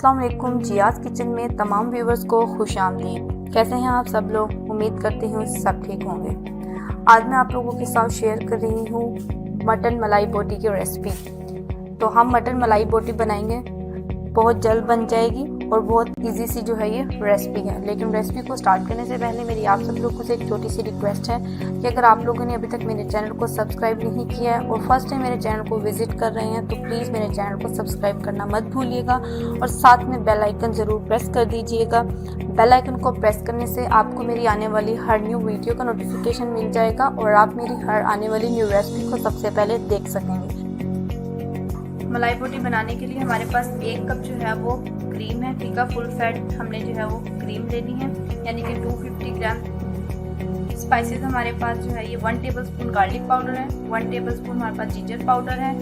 अस्सलाम वालेकुम। जियाज़ किचन में तमाम व्यूवर्स को खुशामदीद। कैसे हैं आप सब लोग? उम्मीद करती हूँ सब ठीक होंगे। आज मैं आप लोगों के साथ शेयर कर रही हूँ मटन मलाई बोटी की रेसिपी। तो हम मटन मलाई बोटी बनाएंगे, बहुत जल्द बन जाएगी और बहुत इजी सी जो है ये रेसिपी है। लेकिन रेसिपी को स्टार्ट करने से पहले मेरी आप सब लोगों से एक छोटी सी रिक्वेस्ट है कि अगर आप लोगों ने अभी तक मेरे चैनल को सब्सक्राइब नहीं किया है और फर्स्ट टाइम मेरे चैनल को विजिट कर रहे हैं तो प्लीज़ मेरे चैनल को सब्सक्राइब करना मत भूलिएगा और साथ में बेल आइकन ज़रूर प्रेस कर दीजिएगा। बेल आइकन को प्रेस करने से आपको मेरी आने वाली हर न्यू वीडियो का नोटिफिकेशन मिल जाएगा और आप मेरी हर आने वाली न्यू रेसिपी को सबसे पहले देख सकेंगे। मलाई बोटी बनाने के लिए हमारे पास 1 कप जो है वो क्रीम है, टिक्का फुल फैट हमने जो है वो क्रीम लेनी है, यानी कि 250 ग्राम। स्पाइसेस हमारे पास जो है ये 1 टेबलस्पून गार्लिक पाउडर है, 1 टेबलस्पून हमारे पास जिंजर पाउडर है,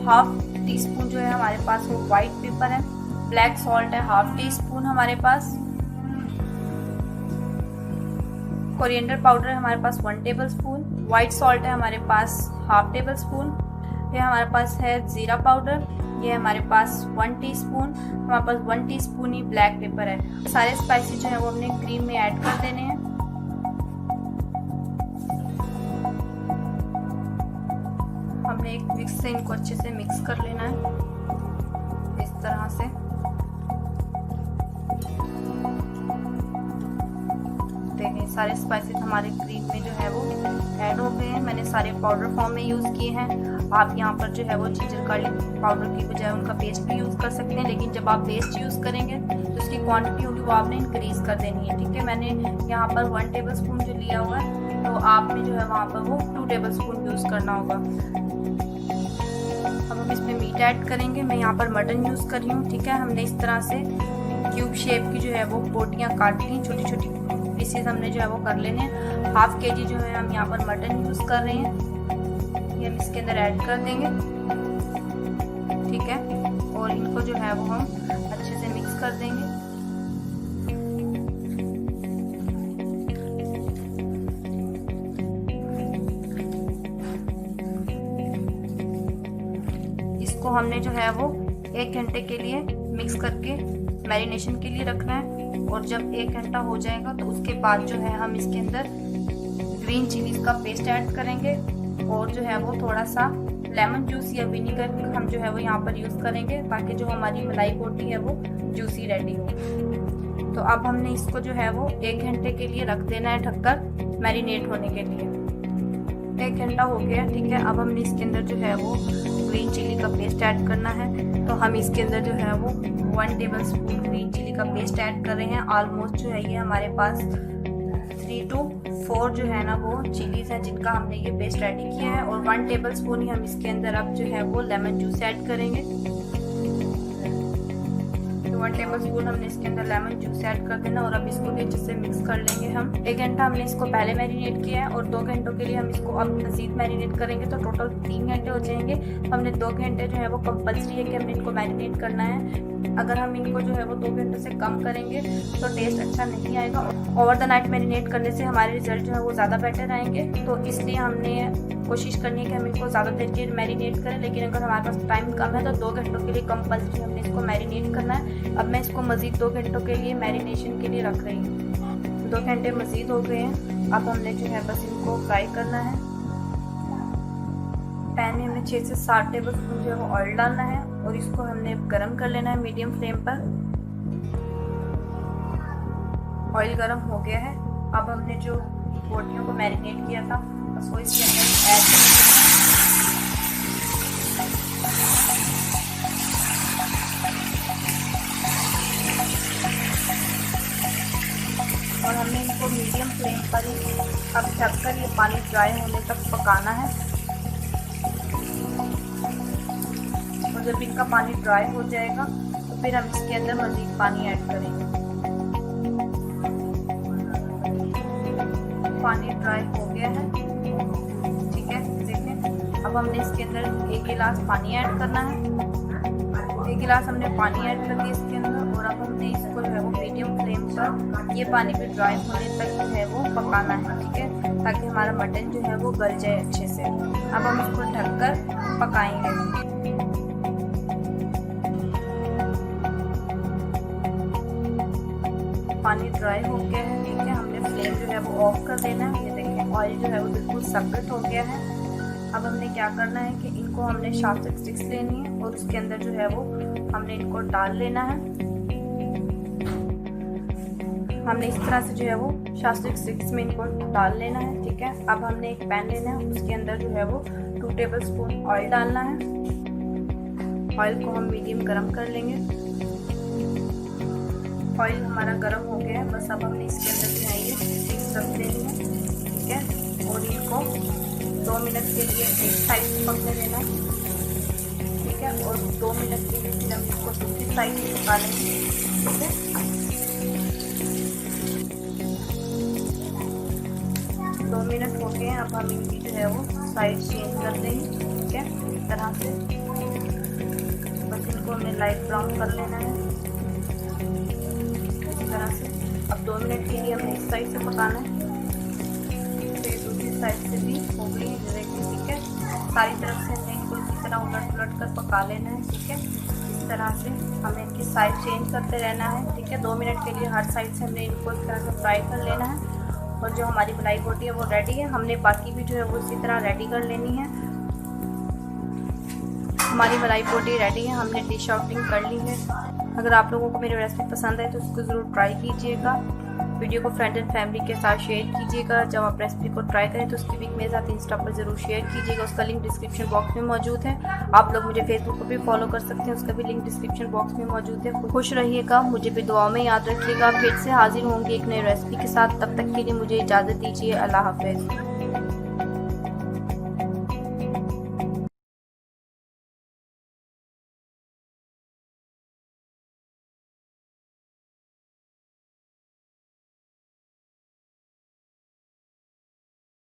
हाफ टी स्पून जो है हमारे पास वो वाइट पेपर है, ब्लैक सॉल्ट है हाफ टी स्पून हमारे पास, कोरिएंडर पाउडर है हमारे पास 1 टेबलस्पून, व्हाइट सॉल्ट है हमारे पास हाफ टेबल स्पून, ये हमारे पास है जीरा पाउडर, ये हमारे पास 1 टीस्पून, हमारे पास 1 टीस्पून ही ब्लैक पेपर है। सारे स्पाइसेस जो है वो हमने क्रीम में ऐड कर देने हैं। हमने एक मिक्स से इनको अच्छे से मिक्स कर लेना है इस तरह से। देखें सारे स्पाइसेस हमारे क्रीम में जो है वो ऐड हो गए हैं। मैंने सारे पाउडर फॉर्म में यूज़ किए हैं। आप यहाँ पर जो है वो जिंजर गार्लिक पाउडर की बजाय उनका पेस्ट भी यूज़ कर सकते हैं, लेकिन जब आप पेस्ट यूज़ करेंगे तो उसकी क्वांटिटी होगी वो आपने इंक्रीज़ कर देनी है। ठीक है, मैंने यहाँ पर 1 टेबल स्पून जो लिया हुआ है तो आपने जो है वहाँ पर वो 2 टेबल स्पून यूज़ करना होगा। अब हम इसमें मीट ऐड करेंगे। मैं यहाँ पर मटन यूज़ कर रही हूँ। ठीक है, हमने इस तरह से क्यूब शेप की जो है वो बोटियाँ काट ली, छोटी छोटी पीसेस हमने जो है वो कर लेने हैं। हाफ केजी जो है हम यहाँ पर मटन यूज़ कर रहे हैं, ये हम इसके अंदर ऐड कर देंगे। ठीक है, और इनको जो है वो हम अच्छे से मिक्स कर देंगे। इसको हमने जो है वो 1 घंटे के लिए मिक्स करके मैरिनेशन के लिए रखना है और जब 1 घंटा हो जाएगा तो उसके बाद जो है हम इसके अंदर ग्रीन चिलीज का पेस्ट ऐड करेंगे और जो है वो थोड़ा सा लेमन जूस या विनीगर हम जो है वो यहाँ पर यूज़ करेंगे ताकि जो हमारी मलाई बोटी है वो जूसी रेडी हो। तो अब हमने इसको जो है वो 1 घंटे के लिए रख देना है ढककर मैरिनेट होने के लिए। 1 घंटा हो गया। ठीक है, अब हमने इसके अंदर जो है वो ग्रीन चिली का पेस्ट ऐड करना है। तो हम इसके अंदर जो है वो 1 टेबल स्पून ग्रीन चिली का पेस्ट ऐड कर रहे हैं। ऑलमोस्ट जो है ये हमारे पास 3 to 4 जो है ना वो चिलीज हैं जिनका हमने ये पेस्ट रेडी किया है और 1 टेबल स्पून ही हम इसके अंदर अब जो है वो लेमन जूस ऐड करेंगे। तो 1 टेबल स्पून हमने इसके अंदर लेमन जूस ऐड कर देना और अब इसको भी अच्छे से मिक्स कर लेंगे हम। 1 घंटा हमने इसको पहले मैरिनेट किया है और 2 घंटों के लिए हम इसको अब मजीद मैरिनेट करेंगे तो टोटल 3 घंटे हो जाएंगे। हमने 2 घंटे जो है वो कंपल्सरी है कि हमने इनको मैरिनेट करना है। अगर हम इनको जो है वो 2 घंटे से कम करेंगे तो टेस्ट अच्छा नहीं आएगा। ओवर द नाइट मैरिनेट करने से हमारे रिजल्ट जो है वो ज़्यादा बेटर आएंगे, तो इसलिए हमने कोशिश करनी है कि हम इनको ज़्यादा देर के मैरिनेट करें। लेकिन अगर हमारे पास टाइम कम है तो 2 घंटों के लिए कंपल्सरी हमने इसको मैरिनेट करना है। अब मैं इसको मज़ीद 2 घंटों के लिए मैरिनेशन के लिए रख रही हूँ। 2 घंटे मज़ीद हो गए हैं। अब हमने जो है बस इनको फ्राई करना है। पैन में हमने 6 से 7 टेबल स्पून जो है वो ऑयल डालना है और इसको हमने गर्म कर लेना है मीडियम फ्लेम पर। ऑयल गर्म हो गया है। अब हमने जो बोटियों को मैरिनेट किया था बस वो इसके अंदर ऐड कर और हमने इनको मीडियम फ्लेम पर ही अब ढककर ये पानी ड्राई होने तक पकाना है। और जब इनका पानी ड्राई हो जाएगा तो फिर हम इसके अंदर मज़ीद पानी ऐड करेंगे। पानी ड्राई हो गया है। ठीक है, देखें अब हमने इसके अंदर 1 गिलास पानी ऐड करना है। 1 गिलास हमने पानी ऐड कर दिया इसके अंदर और अब हमने इसको जो है वो मीडियम फ्लेम पर ये पानी भी ड्राई होने तक जो है वो पकाना है। ठीक है, ताकि हमारा मटन जो है वो गल जाए अच्छे से। अब हम इसको ढककर पकाएंगे। पानी ड्राई हो गया है, ठीक है। हमने फ्लेम जो है वो ऑफ कर देना है। ये देखिए ऑयल जो है वो बिल्कुल सेपरेट हो गया है। अब हमने क्या करना है कि इनको हमने शास्त्रिक स्टिक्स लेनी है और उसके अंदर जो है वो हमने इनको डाल लेना है। हमने इस तरह से जो है वो शास्त्रिक स्टिक्स में इनको डाल लेना है, ठीक है। अब हमने एक पैन लेना है, उसके अंदर जो है वो 2 टेबलस्पून ऑयल डालना है। ऑयल को हम मीडियम गरम कर लेंगे। ऑयल हमारा गरम हो गया है, बस अब हमने इसके अंदर जो है ये स्टिक्स रख देनी है, ठीक है। और इनको 2 मिनट के लिए एक साइड से पकने देना, ठीक है। और 2 मिनट के लिए फिर हम इसको दूसरी साइड से पका लेंगे, ठीक है। 2 मिनट हो गए, अब हम इनकी जो है वो साइड चेंज कर देंगे, ठीक है। इस तरह से बस इनको हमें लाइट ब्राउन कर लेना है, इस तरह से। अब 2 मिनट के लिए हमें इस साइड से पकाना है, फिर दूसरी साइड से भी हो गई है, ठीक है। सारी तरफ से हमें इनको इसी तरह उलट पुलट कर पका लेना है, ठीक है। इस तरह से हमें इनकी साइड चेंज करते रहना है, ठीक है। 2 मिनट के लिए हर साइड से हमने इनको इस तरह से फ्राई कर लेना है। और जो हमारी मलाई बोटी है वो रेडी है। हमने बाकी भी जो है वो इसी तरह रेडी कर लेनी है। हमारी मलाई बोटी रेडी है, हमने डिश आउटिंग कर ली है। अगर आप लोगों को मेरी रेसिपी पसंद है तो उसको ज़रूर ट्राई कीजिएगा। वीडियो को फ्रेंड एंड फैमिली के साथ शेयर कीजिएगा। जब आप रेसिपी को ट्राई करें तो उसकी पिक मेरे साथ इंस्टा पर ज़रूर शेयर कीजिएगा। उसका लिंक डिस्क्रिप्शन बॉक्स में मौजूद है। आप लोग मुझे फेसबुक पर भी फॉलो कर सकते हैं, उसका भी लिंक डिस्क्रिप्शन बॉक्स में मौजूद है। खुश रहिएगा, मुझे भी दुआओं में याद रखिएगा। फिर से हाजिर होंगे एक नई रेसिपी के साथ। तब तक के लिए मुझे इजाज़त दीजिए। अल्लाह हाफ़िज़।